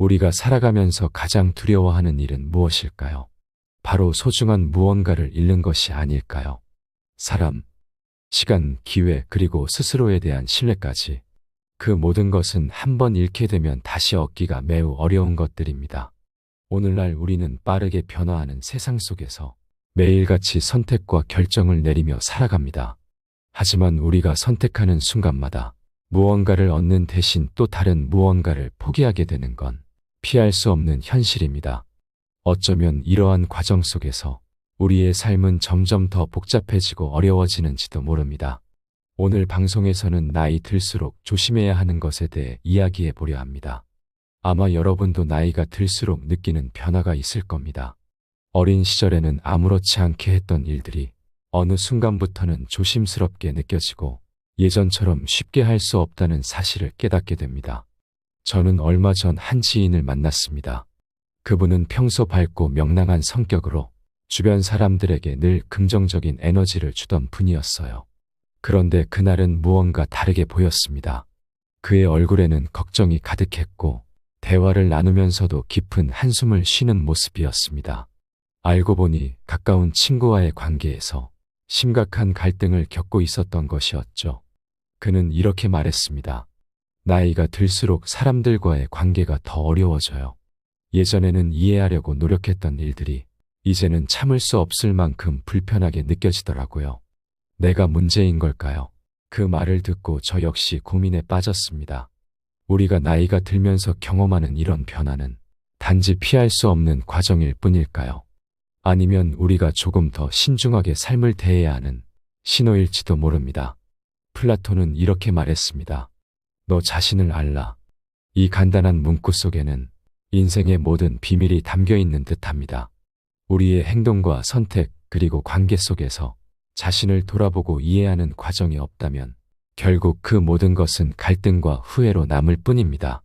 우리가 살아가면서 가장 두려워하는 일은 무엇일까요? 바로 소중한 무언가를 잃는 것이 아닐까요? 사람, 시간, 기회, 그리고 스스로에 대한 신뢰까지. 그 모든 것은 한 번 잃게 되면 다시 얻기가 매우 어려운 것들입니다. 오늘날 우리는 빠르게 변화하는 세상 속에서 매일같이 선택과 결정을 내리며 살아갑니다. 하지만 우리가 선택하는 순간마다 무언가를 얻는 대신 또 다른 무언가를 포기하게 되는 건 피할 수 없는 현실입니다. 어쩌면 이러한 과정 속에서 우리의 삶은 점점 더 복잡해지고 어려워지는지도 모릅니다. 오늘 방송에서는 나이 들수록 조심해야 하는 것에 대해 이야기해 보려 합니다. 아마 여러분도 나이가 들수록 느끼는 변화가 있을 겁니다. 어린 시절에는 아무렇지 않게 했던 일들이 어느 순간부터는 조심스럽게 느껴지고 예전처럼 쉽게 할 수 없다는 사실을 깨닫게 됩니다. 저는 얼마 전 한 지인을 만났습니다. 그분은 평소 밝고 명랑한 성격으로 주변 사람들에게 늘 긍정적인 에너지를 주던 분이었어요. 그런데 그날은 무언가 다르게 보였습니다. 그의 얼굴에는 걱정이 가득했고 대화를 나누면서도 깊은 한숨을 쉬는 모습이었습니다. 알고 보니 가까운 친구와의 관계에서 심각한 갈등을 겪고 있었던 것이었죠. 그는 이렇게 말했습니다. 나이가 들수록 사람들과의 관계가 더 어려워져요. 예전에는 이해하려고 노력했던 일들이 이제는 참을 수 없을 만큼 불편하게 느껴지더라고요. 내가 문제인 걸까요? 그 말을 듣고 저 역시 고민에 빠졌습니다. 우리가 나이가 들면서 경험하는 이런 변화는 단지 피할 수 없는 과정일 뿐일까요? 아니면 우리가 조금 더 신중하게 삶을 대해야 하는 신호일지도 모릅니다. 플라톤은 이렇게 말했습니다. 너 자신을 알라. 이 간단한 문구 속에는 인생의 모든 비밀이 담겨 있는 듯합니다. 우리의 행동과 선택 그리고 관계 속에서 자신을 돌아보고 이해하는 과정이 없다면 결국 그 모든 것은 갈등과 후회로 남을 뿐입니다.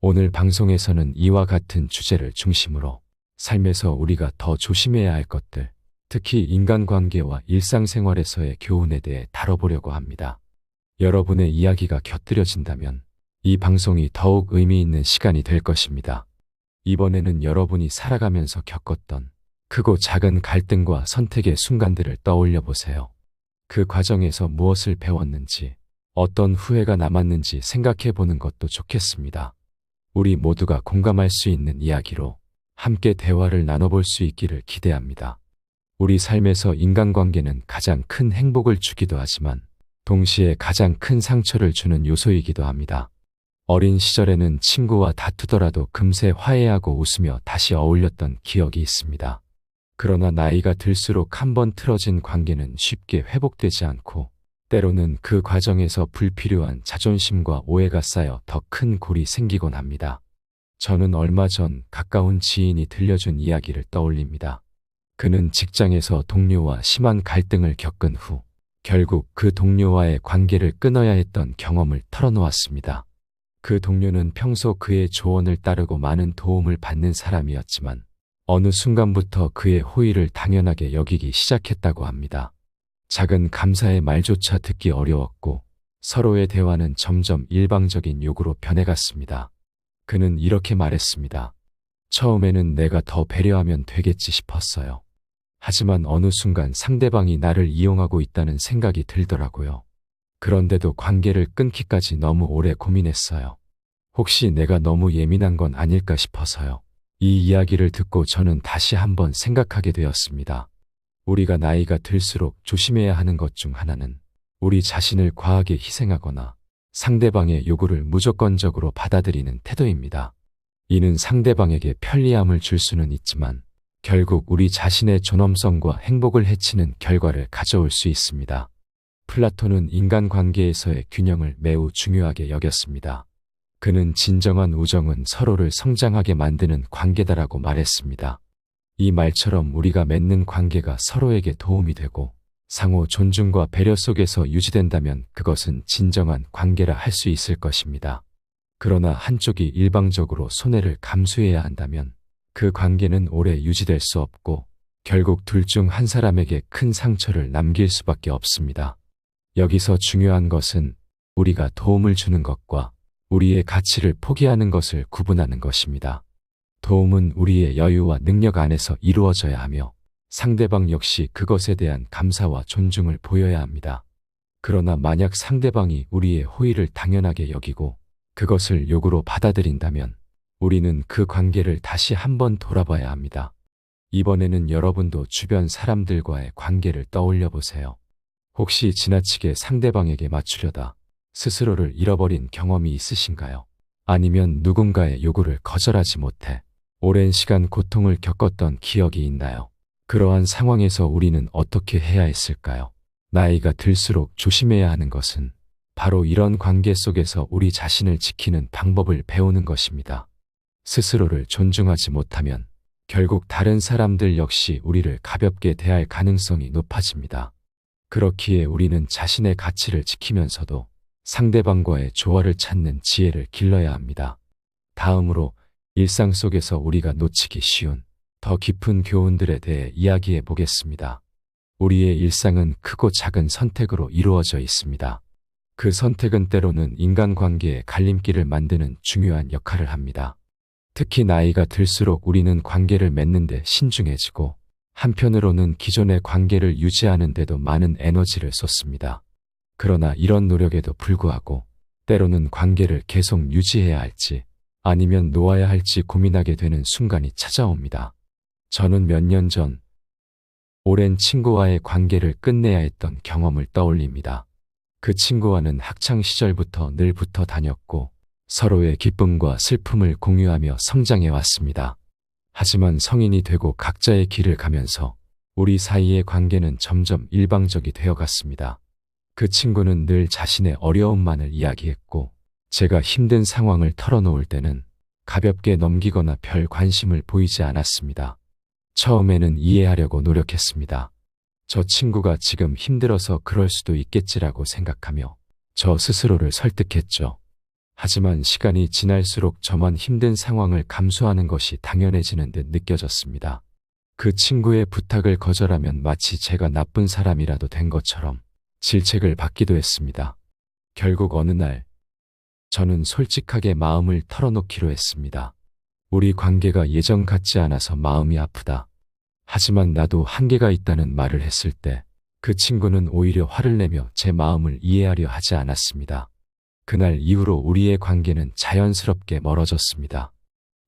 오늘 방송에서는 이와 같은 주제를 중심으로 삶에서 우리가 더 조심해야 할 것들, 특히 인간관계와 일상생활에서의 교훈에 대해 다뤄보려고 합니다. 여러분의 이야기가 곁들여진다면 이 방송이 더욱 의미 있는 시간이 될 것입니다. 이번에는 여러분이 살아가면서 겪었던 크고 작은 갈등과 선택의 순간들을 떠올려 보세요. 그 과정에서 무엇을 배웠는지, 어떤 후회가 남았는지 생각해 보는 것도 좋겠습니다. 우리 모두가 공감할 수 있는 이야기로 함께 대화를 나눠볼 수 있기를 기대합니다. 우리 삶에서 인간관계는 가장 큰 행복을 주기도 하지만 동시에 가장 큰 상처를 주는 요소이기도 합니다. 어린 시절에는 친구와 다투더라도 금세 화해하고 웃으며 다시 어울렸던 기억이 있습니다. 그러나 나이가 들수록 한번 틀어진 관계는 쉽게 회복되지 않고 때로는 그 과정에서 불필요한 자존심과 오해가 쌓여 더 큰 골이 생기곤 합니다. 저는 얼마 전 가까운 지인이 들려준 이야기를 떠올립니다. 그는 직장에서 동료와 심한 갈등을 겪은 후 결국 그 동료와의 관계를 끊어야 했던 경험을 털어놓았습니다. 그 동료는 평소 그의 조언을 따르고 많은 도움을 받는 사람이었지만 어느 순간부터 그의 호의를 당연하게 여기기 시작했다고 합니다. 작은 감사의 말조차 듣기 어려웠고 서로의 대화는 점점 일방적인 욕으로 변해갔습니다. 그는 이렇게 말했습니다. 처음에는 내가 더 배려하면 되겠지 싶었어요. 하지만 어느 순간 상대방이 나를 이용하고 있다는 생각이 들더라고요. 그런데도 관계를 끊기까지 너무 오래 고민했어요. 혹시 내가 너무 예민한 건 아닐까 싶어서요. 이 이야기를 듣고 저는 다시 한번 생각하게 되었습니다. 우리가 나이가 들수록 조심해야 하는 것 중 하나는 우리 자신을 과하게 희생하거나 상대방의 요구를 무조건적으로 받아들이는 태도입니다. 이는 상대방에게 편리함을 줄 수는 있지만 결국 우리 자신의 존엄성과 행복을 해치는 결과를 가져올 수 있습니다. 플라톤은 인간관계에서의 균형을 매우 중요하게 여겼습니다. 그는 진정한 우정은 서로를 성장하게 만드는 관계다라고 말했습니다. 이 말처럼 우리가 맺는 관계가 서로에게 도움이 되고 상호 존중과 배려 속에서 유지된다면 그것은 진정한 관계라 할 수 있을 것입니다. 그러나 한쪽이 일방적으로 손해를 감수해야 한다면 그 관계는 오래 유지될 수 없고 결국 둘 중 한 사람에게 큰 상처를 남길 수밖에 없습니다. 여기서 중요한 것은 우리가 도움을 주는 것과 우리의 가치를 포기하는 것을 구분하는 것입니다. 도움은 우리의 여유와 능력 안에서 이루어져야 하며 상대방 역시 그것에 대한 감사와 존중을 보여야 합니다. 그러나 만약 상대방이 우리의 호의를 당연하게 여기고 그것을 욕으로 받아들인다면 우리는 그 관계를 다시 한번 돌아봐야 합니다. 이번에는 여러분도 주변 사람들과의 관계를 떠올려 보세요. 혹시 지나치게 상대방에게 맞추려다 스스로를 잃어버린 경험이 있으신가요? 아니면 누군가의 요구를 거절하지 못해 오랜 시간 고통을 겪었던 기억이 있나요? 그러한 상황에서 우리는 어떻게 해야 했을까요? 나이가 들수록 조심해야 하는 것은 바로 이런 관계 속에서 우리 자신을 지키는 방법을 배우는 것입니다. 스스로를 존중하지 못하면 결국 다른 사람들 역시 우리를 가볍게 대할 가능성이 높아집니다. 그렇기에 우리는 자신의 가치를 지키면서도 상대방과의 조화를 찾는 지혜를 길러야 합니다. 다음으로 일상 속에서 우리가 놓치기 쉬운 더 깊은 교훈들에 대해 이야기해 보겠습니다. 우리의 일상은 크고 작은 선택으로 이루어져 있습니다. 그 선택은 때로는 인간관계의 갈림길을 만드는 중요한 역할을 합니다. 특히 나이가 들수록 우리는 관계를 맺는 데 신중해지고 한편으로는 기존의 관계를 유지하는 데도 많은 에너지를 쏟습니다. 그러나 이런 노력에도 불구하고 때로는 관계를 계속 유지해야 할지 아니면 놓아야 할지 고민하게 되는 순간이 찾아옵니다. 저는 몇 년 전 오랜 친구와의 관계를 끝내야 했던 경험을 떠올립니다. 그 친구와는 학창 시절부터 늘 붙어 다녔고 서로의 기쁨과 슬픔을 공유하며 성장해 왔습니다. 하지만 성인이 되고 각자의 길을 가면서 우리 사이의 관계는 점점 일방적이 되어갔습니다. 그 친구는 늘 자신의 어려움만을 이야기했고 제가 힘든 상황을 털어놓을 때는 가볍게 넘기거나 별 관심을 보이지 않았습니다. 처음에는 이해하려고 노력했습니다. 저 친구가 지금 힘들어서 그럴 수도 있겠지라고 생각하며 저 스스로를 설득했죠. 하지만 시간이 지날수록 저만 힘든 상황을 감수하는 것이 당연해지는 듯 느껴졌습니다. 그 친구의 부탁을 거절하면 마치 제가 나쁜 사람이라도 된 것처럼 질책을 받기도 했습니다. 결국 어느 날 저는 솔직하게 마음을 털어놓기로 했습니다. 우리 관계가 예전 같지 않아서 마음이 아프다. 하지만 나도 한계가 있다는 말을 했을 때 그 친구는 오히려 화를 내며 제 마음을 이해하려 하지 않았습니다. 그날 이후로 우리의 관계는 자연스럽게 멀어졌습니다.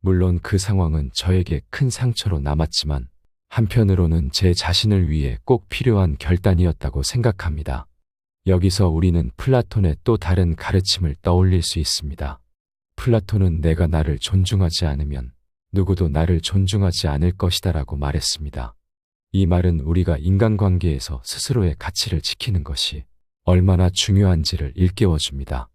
물론 그 상황은 저에게 큰 상처로 남았지만 한편으로는 제 자신을 위해 꼭 필요한 결단이었다고 생각합니다. 여기서 우리는 플라톤의 또 다른 가르침을 떠올릴 수 있습니다. 플라톤은 내가 나를 존중하지 않으면 누구도 나를 존중하지 않을 것이다라고 말했습니다. 이 말은 우리가 인간관계에서 스스로의 가치를 지키는 것이 얼마나 중요한지를 일깨워줍니다.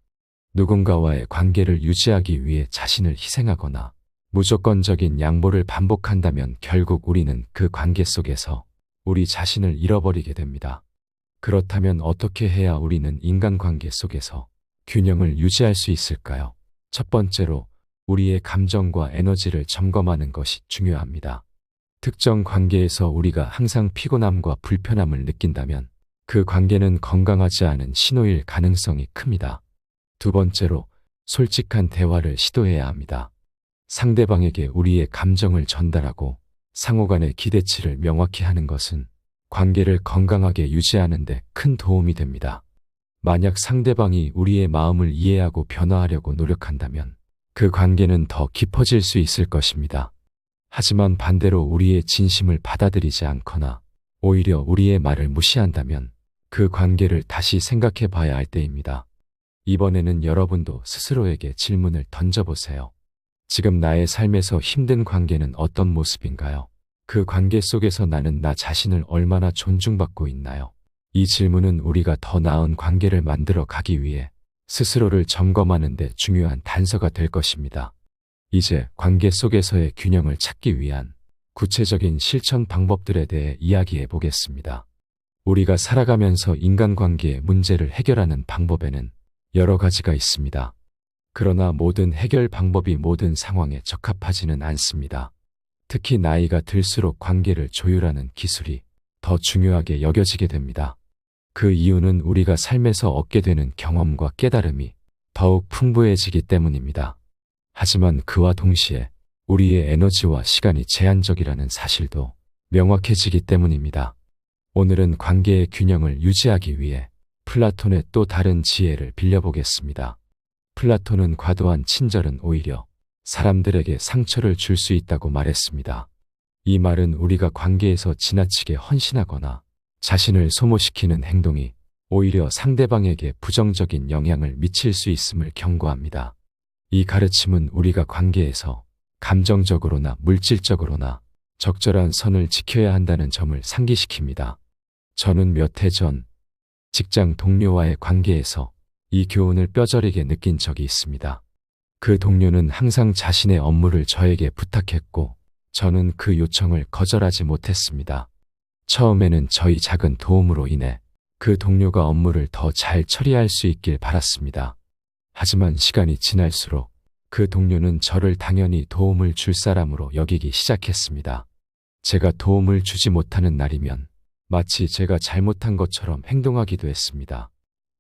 누군가와의 관계를 유지하기 위해 자신을 희생하거나 무조건적인 양보를 반복한다면 결국 우리는 그 관계 속에서 우리 자신을 잃어버리게 됩니다. 그렇다면 어떻게 해야 우리는 인간관계 속에서 균형을 유지할 수 있을까요? 첫 번째로 우리의 감정과 에너지를 점검하는 것이 중요합니다. 특정 관계에서 우리가 항상 피곤함과 불편함을 느낀다면 그 관계는 건강하지 않은 신호일 가능성이 큽니다. 두 번째로 솔직한 대화를 시도해야 합니다. 상대방에게 우리의 감정을 전달하고 상호 간의 기대치를 명확히 하는 것은 관계를 건강하게 유지하는 데 큰 도움이 됩니다. 만약 상대방이 우리의 마음을 이해하고 변화하려고 노력한다면 그 관계는 더 깊어질 수 있을 것입니다. 하지만 반대로 우리의 진심을 받아들이지 않거나 오히려 우리의 말을 무시한다면 그 관계를 다시 생각해 봐야 할 때입니다. 이번에는 여러분도 스스로에게 질문을 던져보세요. 지금 나의 삶에서 힘든 관계는 어떤 모습인가요? 그 관계 속에서 나는 나 자신을 얼마나 존중받고 있나요? 이 질문은 우리가 더 나은 관계를 만들어 가기 위해 스스로를 점검하는 데 중요한 단서가 될 것입니다. 이제 관계 속에서의 균형을 찾기 위한 구체적인 실천 방법들에 대해 이야기해 보겠습니다. 우리가 살아가면서 인간관계의 문제를 해결하는 방법에는 여러 가지가 있습니다. 그러나 모든 해결 방법이 모든 상황에 적합하지는 않습니다. 특히 나이가 들수록 관계를 조율하는 기술이 더 중요하게 여겨지게 됩니다. 그 이유는 우리가 삶에서 얻게 되는 경험과 깨달음이 더욱 풍부해지기 때문입니다. 하지만 그와 동시에 우리의 에너지와 시간이 제한적이라는 사실도 명확해지기 때문입니다. 오늘은 관계의 균형을 유지하기 위해 플라톤의 또 다른 지혜를 빌려보겠습니다. 플라톤은 과도한 친절은 오히려 사람들에게 상처를 줄 수 있다고 말했습니다. 이 말은 우리가 관계에서 지나치게 헌신하거나 자신을 소모시키는 행동이 오히려 상대방에게 부정적인 영향을 미칠 수 있음을 경고합니다. 이 가르침은 우리가 관계에서 감정적으로나 물질적으로나 적절한 선을 지켜야 한다는 점을 상기시킵니다. 저는 몇 해 전 직장 동료와의 관계에서 이 교훈을 뼈저리게 느낀 적이 있습니다. 그 동료는 항상 자신의 업무를 저에게 부탁했고 저는 그 요청을 거절하지 못했습니다. 처음에는 저희 작은 도움으로 인해 그 동료가 업무를 더 잘 처리할 수 있길 바랐습니다. 하지만 시간이 지날수록 그 동료는 저를 당연히 도움을 줄 사람으로 여기기 시작했습니다. 제가 도움을 주지 못하는 날이면 마치 제가 잘못한 것처럼 행동하기도 했습니다.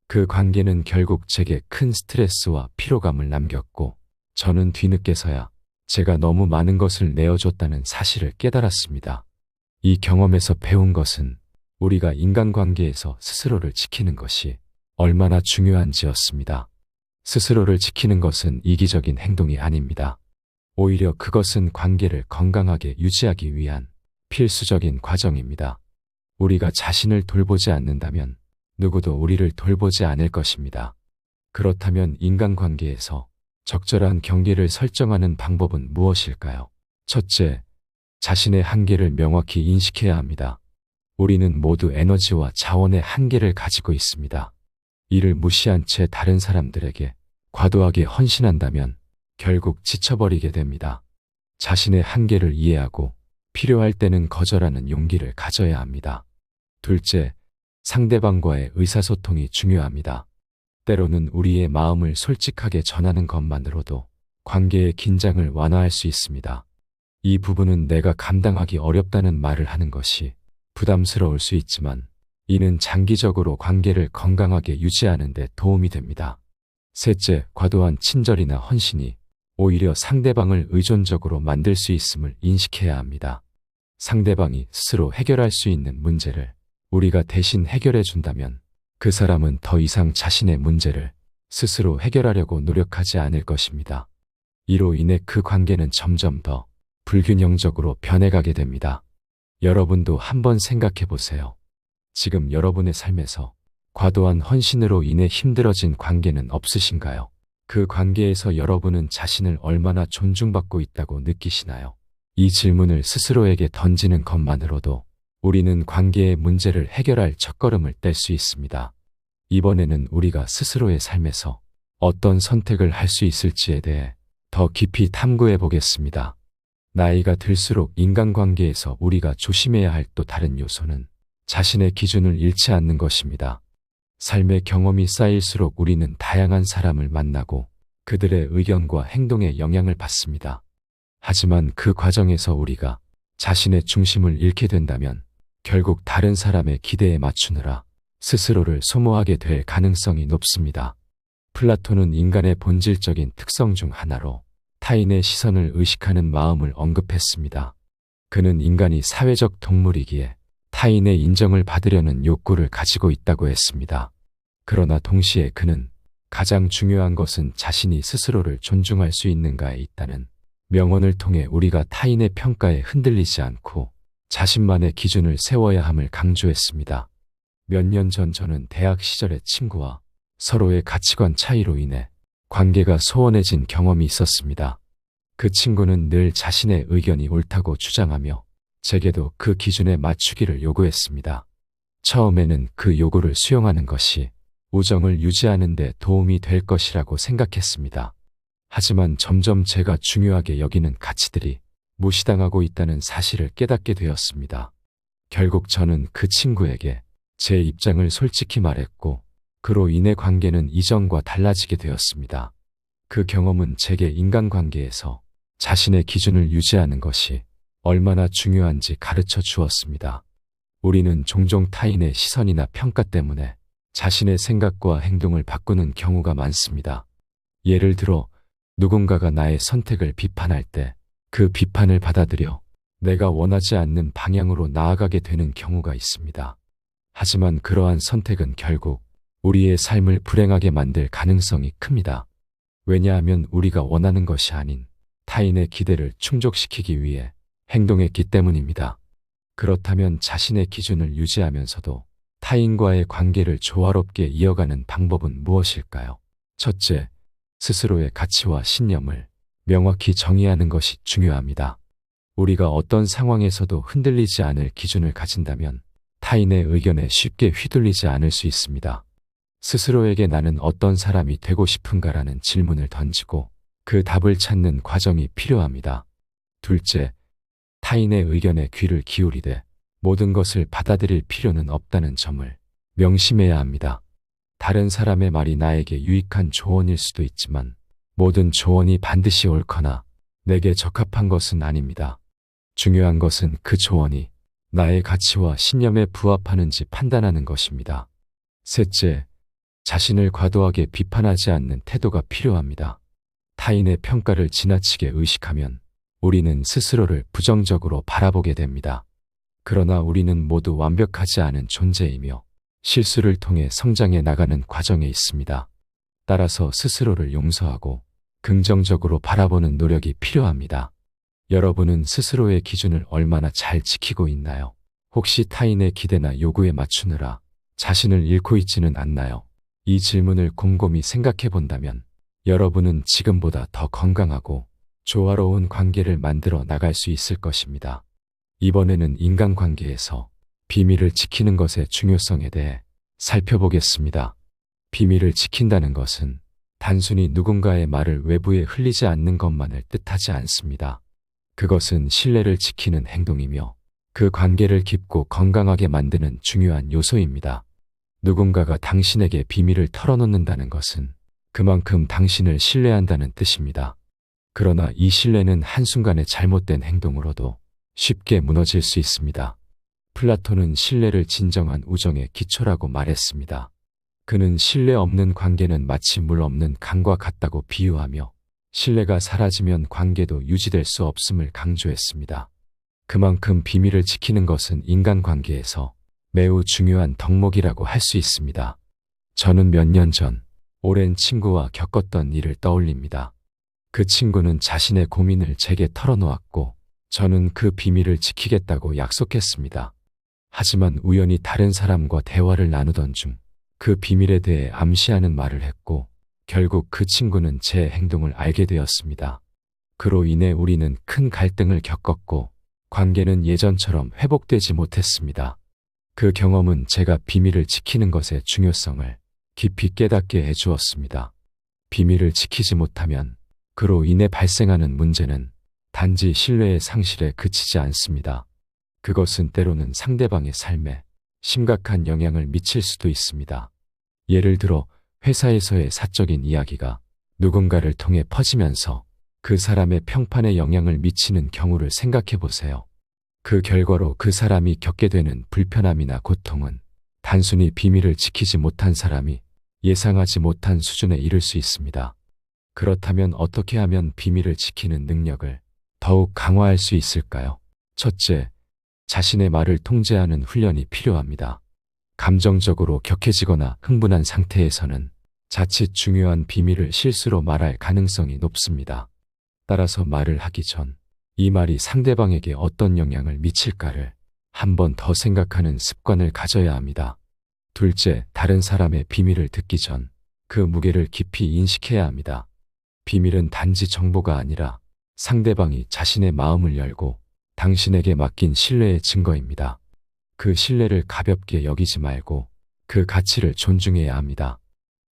그 관계는 결국 제게 큰 스트레스와 피로감을 남겼고 저는 뒤늦게서야 제가 너무 많은 것을 내어줬다는 사실을 깨달았습니다. 이 경험에서 배운 것은 우리가 인간관계에서 스스로를 지키는 것이 얼마나 중요한지였습니다. 스스로를 지키는 것은 이기적인 행동이 아닙니다. 오히려 그것은 관계를 건강하게 유지하기 위한 필수적인 과정입니다. 우리가 자신을 돌보지 않는다면 누구도 우리를 돌보지 않을 것입니다. 그렇다면 인간관계에서 적절한 경계를 설정하는 방법은 무엇일까요? 첫째, 자신의 한계를 명확히 인식해야 합니다. 우리는 모두 에너지와 자원의 한계를 가지고 있습니다. 이를 무시한 채 다른 사람들에게 과도하게 헌신한다면 결국 지쳐버리게 됩니다. 자신의 한계를 이해하고 필요할 때는 거절하는 용기를 가져야 합니다. 둘째, 상대방과의 의사소통이 중요합니다. 때로는 우리의 마음을 솔직하게 전하는 것만으로도 관계의 긴장을 완화할 수 있습니다. 이 부분은 내가 감당하기 어렵다는 말을 하는 것이 부담스러울 수 있지만 이는 장기적으로 관계를 건강하게 유지하는 데 도움이 됩니다. 셋째, 과도한 친절이나 헌신이 오히려 상대방을 의존적으로 만들 수 있음을 인식해야 합니다. 상대방이 스스로 해결할 수 있는 문제를 우리가 대신 해결해 준다면 그 사람은 더 이상 자신의 문제를 스스로 해결하려고 노력하지 않을 것입니다. 이로 인해 그 관계는 점점 더 불균형적으로 변해가게 됩니다. 여러분도 한번 생각해 보세요. 지금 여러분의 삶에서 과도한 헌신으로 인해 힘들어진 관계는 없으신가요? 그 관계에서 여러분은 자신을 얼마나 존중받고 있다고 느끼시나요? 이 질문을 스스로에게 던지는 것만으로도 우리는 관계의 문제를 해결할 첫걸음을 뗄 수 있습니다. 이번에는 우리가 스스로의 삶에서 어떤 선택을 할 수 있을지에 대해 더 깊이 탐구해 보겠습니다. 나이가 들수록 인간관계에서 우리가 조심해야 할 또 다른 요소는 자신의 기준을 잃지 않는 것입니다. 삶의 경험이 쌓일수록 우리는 다양한 사람을 만나고 그들의 의견과 행동에 영향을 받습니다. 하지만 그 과정에서 우리가 자신의 중심을 잃게 된다면 결국 다른 사람의 기대에 맞추느라 스스로를 소모하게 될 가능성이 높습니다. 플라톤은 인간의 본질적인 특성 중 하나로 타인의 시선을 의식하는 마음을 언급했습니다. 그는 인간이 사회적 동물이기에 타인의 인정을 받으려는 욕구를 가지고 있다고 했습니다. 그러나 동시에 그는 가장 중요한 것은 자신이 스스로를 존중할 수 있는가에 있다는 명언을 통해 우리가 타인의 평가에 흔들리지 않고 자신만의 기준을 세워야 함을 강조했습니다. 몇 년 전 저는 대학 시절의 친구와 서로의 가치관 차이로 인해 관계가 소원해진 경험이 있었습니다. 그 친구는 늘 자신의 의견이 옳다고 주장하며 제게도 그 기준에 맞추기를 요구했습니다. 처음에는 그 요구를 수용하는 것이 우정을 유지하는 데 도움이 될 것이라고 생각했습니다. 하지만 점점 제가 중요하게 여기는 가치들이 무시당하고 있다는 사실을 깨닫게 되었습니다. 결국 저는 그 친구에게 제 입장을 솔직히 말했고 그로 인해 관계는 이전과 달라지게 되었습니다. 그 경험은 제게 인간관계에서 자신의 기준을 유지하는 것이 얼마나 중요한지 가르쳐 주었습니다. 우리는 종종 타인의 시선이나 평가 때문에 자신의 생각과 행동을 바꾸는 경우가 많습니다. 예를 들어 누군가가 나의 선택을 비판할 때 그 비판을 받아들여 내가 원하지 않는 방향으로 나아가게 되는 경우가 있습니다. 하지만 그러한 선택은 결국 우리의 삶을 불행하게 만들 가능성이 큽니다. 왜냐하면 우리가 원하는 것이 아닌 타인의 기대를 충족시키기 위해 행동했기 때문입니다. 그렇다면 자신의 기준을 유지하면서도 타인과의 관계를 조화롭게 이어가는 방법은 무엇일까요? 첫째, 스스로의 가치와 신념을 명확히 정의하는 것이 중요합니다. 우리가 어떤 상황에서도 흔들리지 않을 기준을 가진다면 타인의 의견에 쉽게 휘둘리지 않을 수 있습니다. 스스로에게 나는 어떤 사람이 되고 싶은가라는 질문을 던지고 그 답을 찾는 과정이 필요합니다. 둘째, 타인의 의견에 귀를 기울이되 모든 것을 받아들일 필요는 없다는 점을 명심해야 합니다. 다른 사람의 말이 나에게 유익한 조언일 수도 있지만 모든 조언이 반드시 옳거나 내게 적합한 것은 아닙니다. 중요한 것은 그 조언이 나의 가치와 신념에 부합하는지 판단하는 것입니다. 셋째, 자신을 과도하게 비판하지 않는 태도가 필요합니다. 타인의 평가를 지나치게 의식하면 우리는 스스로를 부정적으로 바라보게 됩니다. 그러나 우리는 모두 완벽하지 않은 존재이며 실수를 통해 성장해 나가는 과정에 있습니다. 따라서 스스로를 용서하고 긍정적으로 바라보는 노력이 필요합니다. 여러분은 스스로의 기준을 얼마나 잘 지키고 있나요? 혹시 타인의 기대나 요구에 맞추느라 자신을 잃고 있지는 않나요? 이 질문을 곰곰이 생각해 본다면 여러분은 지금보다 더 건강하고 조화로운 관계를 만들어 나갈 수 있을 것입니다. 이번에는 인간관계에서 비밀을 지키는 것의 중요성에 대해 살펴보겠습니다. 비밀을 지킨다는 것은 단순히 누군가의 말을 외부에 흘리지 않는 것만을 뜻하지 않습니다. 그것은 신뢰를 지키는 행동이며 그 관계를 깊고 건강하게 만드는 중요한 요소입니다. 누군가가 당신에게 비밀을 털어놓는다는 것은 그만큼 당신을 신뢰한다는 뜻입니다. 그러나 이 신뢰는 한순간의 잘못된 행동으로도 쉽게 무너질 수 있습니다. 플라톤은 신뢰를 진정한 우정의 기초라고 말했습니다. 그는 신뢰 없는 관계는 마치 물 없는 강과 같다고 비유하며 신뢰가 사라지면 관계도 유지될 수 없음을 강조했습니다. 그만큼 비밀을 지키는 것은 인간관계에서 매우 중요한 덕목이라고 할 수 있습니다. 저는 몇 년 전 오랜 친구와 겪었던 일을 떠올립니다. 그 친구는 자신의 고민을 제게 털어놓았고 저는 그 비밀을 지키겠다고 약속했습니다. 하지만 우연히 다른 사람과 대화를 나누던 중 그 비밀에 대해 암시하는 말을 했고 결국 그 친구는 제 행동을 알게 되었습니다. 그로 인해 우리는 큰 갈등을 겪었고 관계는 예전처럼 회복되지 못했습니다. 그 경험은 제가 비밀을 지키는 것의 중요성을 깊이 깨닫게 해주었습니다. 비밀을 지키지 못하면 그로 인해 발생하는 문제는 단지 신뢰의 상실에 그치지 않습니다. 그것은 때로는 상대방의 삶에 심각한 영향을 미칠 수도 있습니다. 예를 들어 회사에서의 사적인 이야기가 누군가를 통해 퍼지면서 그 사람의 평판에 영향을 미치는 경우를 생각해 보세요. 그 결과로 그 사람이 겪게 되는 불편함이나 고통은 단순히 비밀을 지키지 못한 사람이 예상하지 못한 수준에 이를 수 있습니다. 그렇다면 어떻게 하면 비밀을 지키는 능력을 더욱 강화할 수 있을까요? 첫째, 자신의 말을 통제하는 훈련이 필요합니다. 감정적으로 격해지거나 흥분한 상태에서는 자칫 중요한 비밀을 실수로 말할 가능성이 높습니다. 따라서 말을 하기 전 이 말이 상대방에게 어떤 영향을 미칠까를 한 번 더 생각하는 습관을 가져야 합니다. 둘째, 다른 사람의 비밀을 듣기 전 그 무게를 깊이 인식해야 합니다. 비밀은 단지 정보가 아니라 상대방이 자신의 마음을 열고 당신에게 맡긴 신뢰의 증거입니다. 그 신뢰를 가볍게 여기지 말고 그 가치를 존중해야 합니다.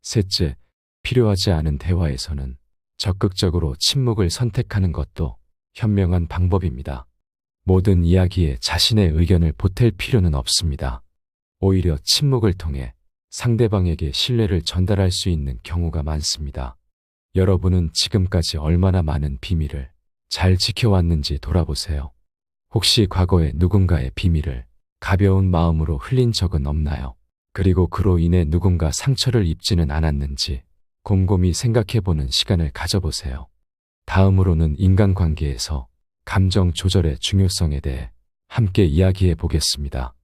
셋째, 필요하지 않은 대화에서는 적극적으로 침묵을 선택하는 것도 현명한 방법입니다. 모든 이야기에 자신의 의견을 보탤 필요는 없습니다. 오히려 침묵을 통해 상대방에게 신뢰를 전달할 수 있는 경우가 많습니다. 여러분은 지금까지 얼마나 많은 비밀을 잘 지켜왔는지 돌아보세요. 혹시 과거에 누군가의 비밀을 가벼운 마음으로 흘린 적은 없나요? 그리고 그로 인해 누군가 상처를 입지는 않았는지 곰곰이 생각해보는 시간을 가져보세요. 다음으로는 인간관계에서 감정 조절의 중요성에 대해 함께 이야기해 보겠습니다.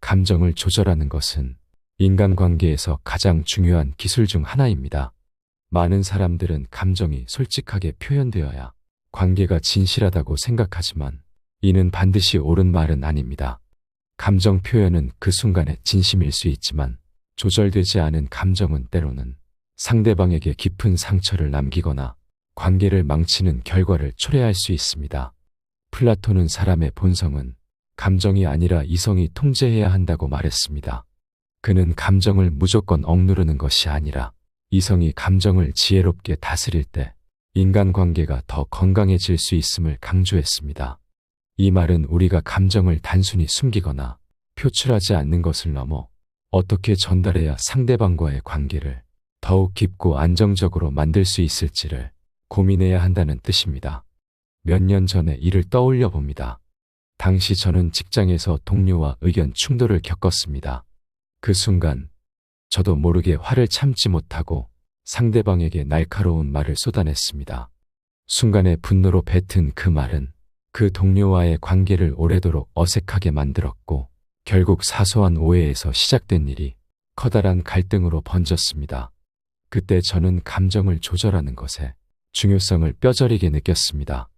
감정을 조절하는 것은 인간관계에서 가장 중요한 기술 중 하나입니다. 많은 사람들은 감정이 솔직하게 표현되어야 관계가 진실하다고 생각하지만 이는 반드시 옳은 말은 아닙니다. 감정 표현은 그 순간의 진심일 수 있지만 조절되지 않은 감정은 때로는 상대방에게 깊은 상처를 남기거나 관계를 망치는 결과를 초래할 수 있습니다. 플라톤은 사람의 본성은 감정이 아니라 이성이 통제해야 한다고 말했습니다. 그는 감정을 무조건 억누르는 것이 아니라 이성이 감정을 지혜롭게 다스릴 때 인간관계가 더 건강해질 수 있음을 강조했습니다. 이 말은 우리가 감정을 단순히 숨기거나 표출하지 않는 것을 넘어 어떻게 전달해야 상대방과의 관계를 더욱 깊고 안정적으로 만들 수 있을지를 고민해야 한다는 뜻입니다. 몇 년 전의 일을 떠올려 봅니다. 당시 저는 직장에서 동료와 의견 충돌을 겪었습니다. 그 순간 저도 모르게 화를 참지 못하고 상대방에게 날카로운 말을 쏟아냈습니다. 순간의 분노로 뱉은 그 말은 그 동료와의 관계를 오래도록 어색하게 만들었고 결국 사소한 오해에서 시작된 일이 커다란 갈등으로 번졌습니다. 그때 저는 감정을 조절하는 것에 중요성을 뼈저리게 느꼈습니다.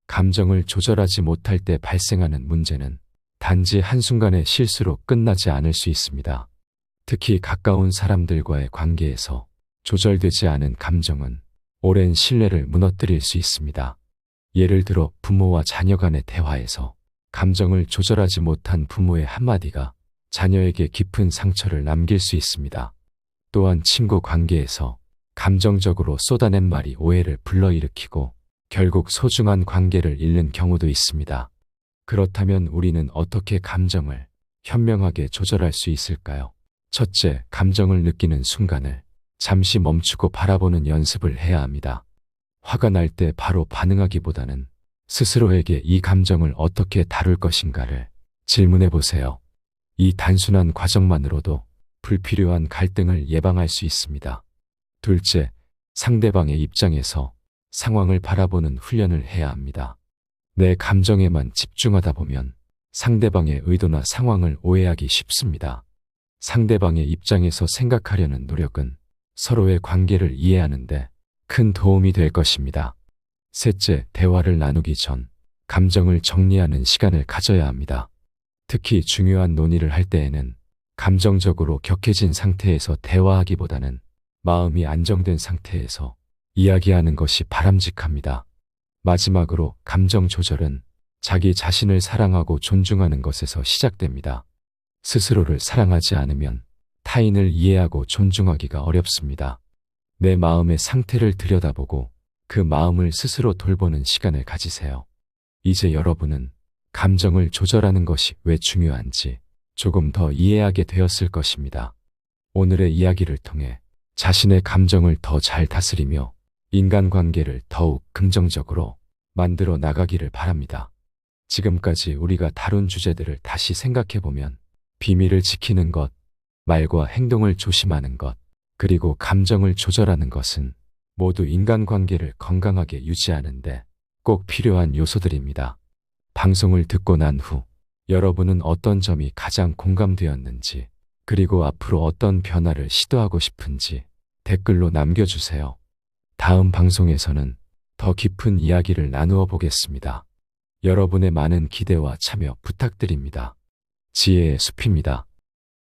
감정을 조절하지 못할 때 발생하는 문제는 단지 한순간의 실수로 끝나지 않을 수 있습니다. 특히 가까운 사람들과의 관계에서 조절되지 않은 감정은 오랜 신뢰를 무너뜨릴 수 있습니다. 예를 들어 부모와 자녀 간의 대화에서 감정을 조절하지 못한 부모의 한마디가 자녀에게 깊은 상처를 남길 수 있습니다. 또한 친구 관계에서 감정적으로 쏟아낸 말이 오해를 불러일으키고 결국 소중한 관계를 잃는 경우도 있습니다. 그렇다면 우리는 어떻게 감정을 현명하게 조절할 수 있을까요? 첫째, 감정을 느끼는 순간을 잠시 멈추고 바라보는 연습을 해야 합니다. 화가 날 때 바로 반응하기보다는 스스로에게 이 감정을 어떻게 다룰 것인가를 질문해 보세요. 이 단순한 과정만으로도 불필요한 갈등을 예방할 수 있습니다. 둘째, 상대방의 입장에서 상황을 바라보는 훈련을 해야 합니다. 내 감정에만 집중하다 보면 상대방의 의도나 상황을 오해하기 쉽습니다. 상대방의 입장에서 생각하려는 노력은 서로의 관계를 이해하는데 큰 도움이 될 것입니다. 셋째, 대화를 나누기 전 감정을 정리하는 시간을 가져야 합니다. 특히 중요한 논의를 할 때에는 감정적으로 격해진 상태에서 대화하기보다는 마음이 안정된 상태에서 이야기하는 것이 바람직합니다. 마지막으로 감정 조절은 자기 자신을 사랑하고 존중하는 것에서 시작됩니다. 스스로를 사랑하지 않으면 타인을 이해하고 존중하기가 어렵습니다. 내 마음의 상태를 들여다보고 그 마음을 스스로 돌보는 시간을 가지세요. 이제 여러분은 감정을 조절하는 것이 왜 중요한지 조금 더 이해하게 되었을 것입니다. 오늘의 이야기를 통해 자신의 감정을 더 잘 다스리며 인간관계를 더욱 긍정적으로 만들어 나가기를 바랍니다. 지금까지 우리가 다룬 주제들을 다시 생각해보면 비밀을 지키는 것, 말과 행동을 조심하는 것, 그리고 감정을 조절하는 것은 모두 인간관계를 건강하게 유지하는데 꼭 필요한 요소들입니다. 방송을 듣고 난 후 여러분은 어떤 점이 가장 공감되었는지, 그리고 앞으로 어떤 변화를 시도하고 싶은지 댓글로 남겨주세요. 다음 방송에서는 더 깊은 이야기를 나누어 보겠습니다. 여러분의 많은 기대와 참여 부탁드립니다. 지혜의 숲입니다.